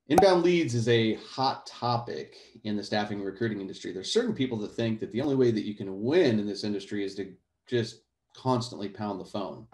Inbound leads is a hot topic in the staffing and recruiting industry. There's certain people that think that the only way that you can win in this industry is to just constantly pound the phone.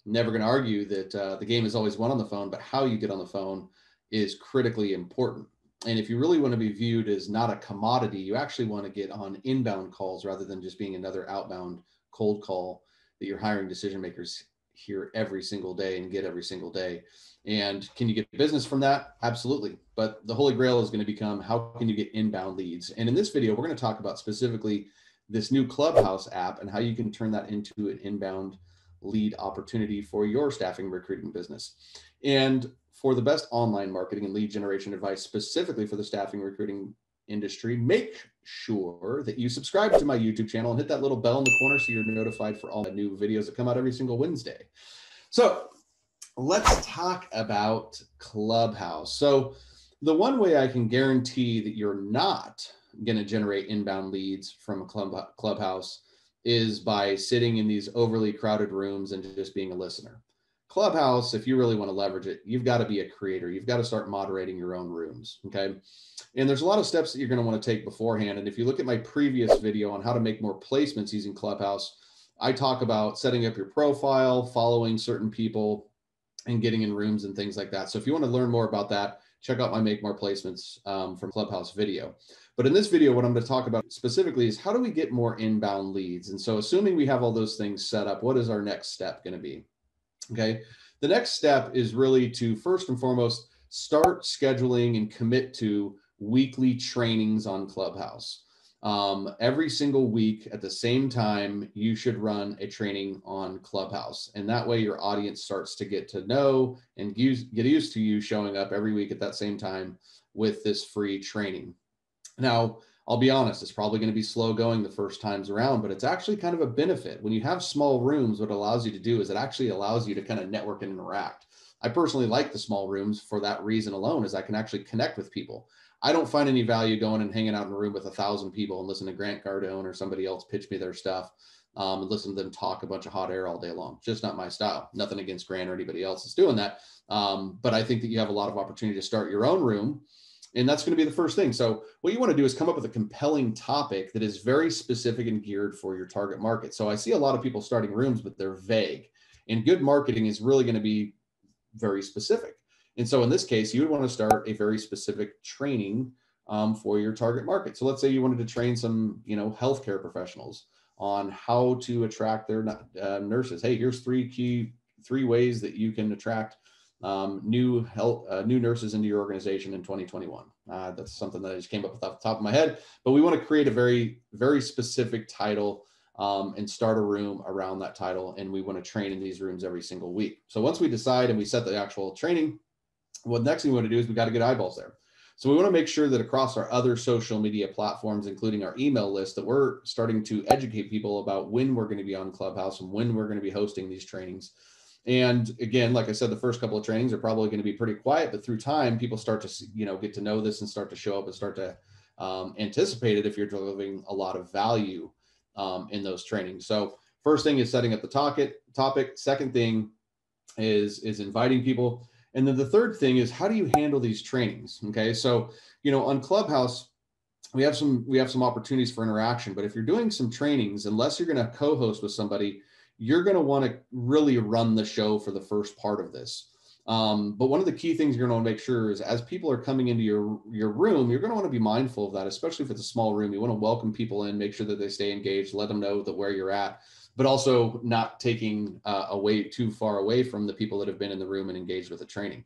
Never going to argue that the game is always won on the phone, but how you get on the phone is critically important. And if you really want to be viewed as not a commodity, you actually want to get on inbound calls rather than just being another outbound cold call that you're hiring decision makers hear every single day and get every single day. And can you get business from that? Absolutely. But the holy grail is going to become, how can you get inbound leads? And in this video, we're going to talk about specifically this new Clubhouse app and how you can turn that into an inbound lead opportunity for your staffing recruiting business. And for the best online marketing and lead generation advice specifically for the staffing recruiting industry, make sure that you subscribe to my YouTube channel and hit that little bell in the corner so you're notified for all the new videos that come out every single Wednesday. So let's talk about Clubhouse. So the one way I can guarantee that you're not going to generate inbound leads from a Clubhouse is by sitting in these overly crowded rooms and just being a listener. Clubhouse, if you really want to leverage it, you've got to be a creator. You've got to start moderating your own rooms, okay? And there's a lot of steps that you're going to want to take beforehand. And if you look at my previous video on how to make more placements using Clubhouse, I talk about setting up your profile, following certain people, and getting in rooms and things like that. So if you want to learn more about that, check out my Make More Placements from Clubhouse video. But in this video, what I'm going to talk about specifically is how do we get more inbound leads? And so assuming we have all those things set up, what is our next step going to be? Okay. The next step is really to first and foremost, start scheduling and commit to weekly trainings on Clubhouse. Every single week at the same time, you should run a training on Clubhouse. And that way your audience starts to get to know and get used to you showing up every week at that same time with this free training. Now, I'll be honest, it's probably going to be slow going the first times around, but it's actually kind of a benefit. When you have small rooms, what it allows you to do is it actually allows you to kind of network and interact. I personally like the small rooms for that reason alone, is I can actually connect with people. I don't find any value going and hanging out in a room with 1,000 people and listen to Grant Cardone or somebody else pitch me their stuff and listen to them talk a bunch of hot air all day long. Just not my style. Nothing against Grant or anybody else that's doing that. But I think that you have a lot of opportunity to start your own room. And that's going to be the first thing. So what you want to do is come up with a compelling topic that is very specific and geared for your target market. So I see a lot of people starting rooms, but they're vague. And good marketing is really going to be very specific. And so in this case, you would want to start a very specific training for your target market. So let's say you wanted to train some, healthcare professionals on how to attract their nurses. Hey, here's three ways that you can attract new nurses into your organization in 2021. That's something that I just came up with off the top of my head, but we want to create a very, very specific title and start a room around that title. And we want to train in these rooms every single week. So once we decide and we set the actual training, well, next thing we want to do is we got to get eyeballs there. So we want to make sure that across our other social media platforms, including our email list, that we're starting to educate people about when we're going to be on Clubhouse and when we're going to be hosting these trainings. And again, like I said, the first couple of trainings are probably going to be pretty quiet, but through time, people start to, get to know this and start to show up and start to anticipate it if you're delivering a lot of value in those trainings. So first thing is setting up the topic. Second thing is inviting people. And then the third thing is, how do you handle these trainings? Okay. So, on Clubhouse, we have some opportunities for interaction, but if you're doing some trainings, unless you're going to co-host with somebody, you're going to want to really run the show for the first part of this. But one of the key things you're going to want to make sure is as people are coming into your room, you're going to want to be mindful of that, especially if it's a small room. You want to welcome people in, make sure that they stay engaged, let them know that where you're at, but also not taking away too far away from the people that have been in the room and engaged with the training.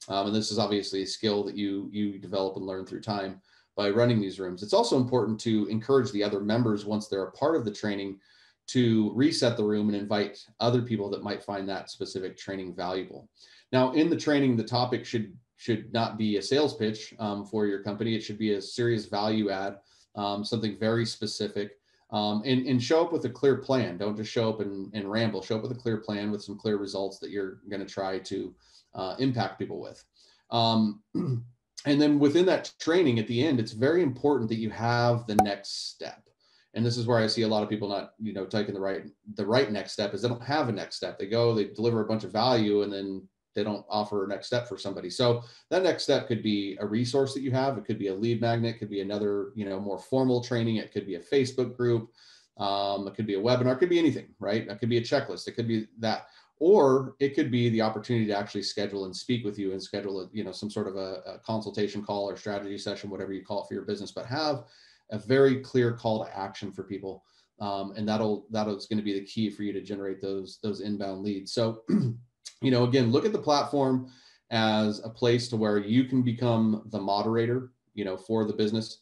And this is obviously a skill that you develop and learn through time by running these rooms. It's also important to encourage the other members once they're a part of the training to reset the room and invite other people that might find that specific training valuable. Now, in the training, the topic should not be a sales pitch for your company. It should be a serious value add, something very specific, and show up with a clear plan. Don't just show up and ramble. Show up with a clear plan with some clear results that you're going to try to impact people with. And then within that training at the end, it's very important that you have the next step. And this is where I see a lot of people not, taking the right next step is they don't have a next step. They deliver a bunch of value, and then offer a next step for somebody. So that next step could be a resource that you have. It could be a lead magnet, it could be another, more formal training. It could be a Facebook group. It could be a webinar, it could be anything, right? It could be a checklist. It could be that, or it could be the opportunity to actually schedule and speak with you and schedule some sort of a consultation call or strategy session, whatever you call it for your business, but have a very clear call to action for people. And that'll is going to be the key for you to generate those inbound leads. So, again, look at the platform as a place to where you can become the moderator, for the business.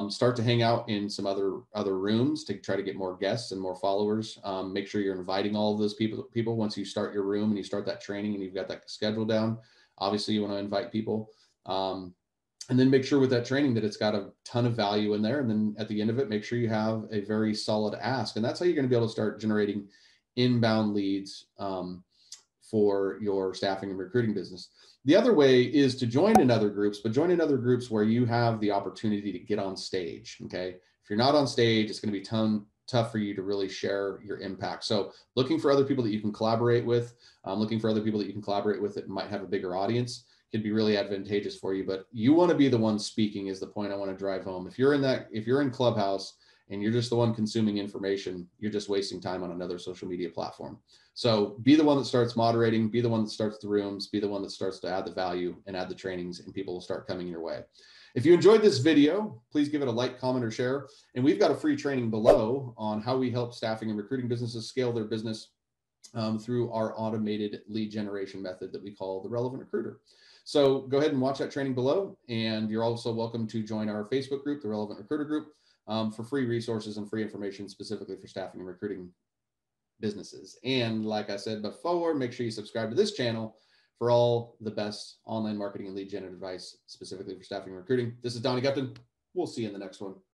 Start to hang out in some other rooms to try to get more guests and more followers. Make sure you're inviting all of those people once you start your room and you start that training and you've got that schedule down. Obviously, you want to invite people. And then make sure with that training that it's got a ton of value in there. And then at the end of it, make sure you have a very solid ask. And that's how you're going to be able to start generating inbound leads for your staffing and recruiting business. The other way is to join in other groups, but join in other groups where you have the opportunity to get on stage. Okay. If you're not on stage, it's going to be tough for you to really share your impact. So looking for other people that you can collaborate with, that might have a bigger audience, could be really advantageous for you, but you want to be the one speaking is the point I want to drive home. If you're in Clubhouse and you're just the one consuming information, you're just wasting time on another social media platform. So be the one that starts moderating, be the one that starts the rooms, be the one that starts to add the value and add the trainings, and people will start coming your way. If you enjoyed this video, please give it a like, comment, or share. And we've got a free training below on how we help staffing and recruiting businesses scale their business through our automated lead generation method that we call the Relevant Recruiter. So go ahead and watch that training below. And you're also welcome to join our Facebook group, the Relevant Recruiter Group, for free resources and free information specifically for staffing and recruiting businesses. And like I said before, make sure you subscribe to this channel for all the best online marketing and lead gen advice specifically for staffing and recruiting. This is Donnie Gupton. We'll see you in the next one.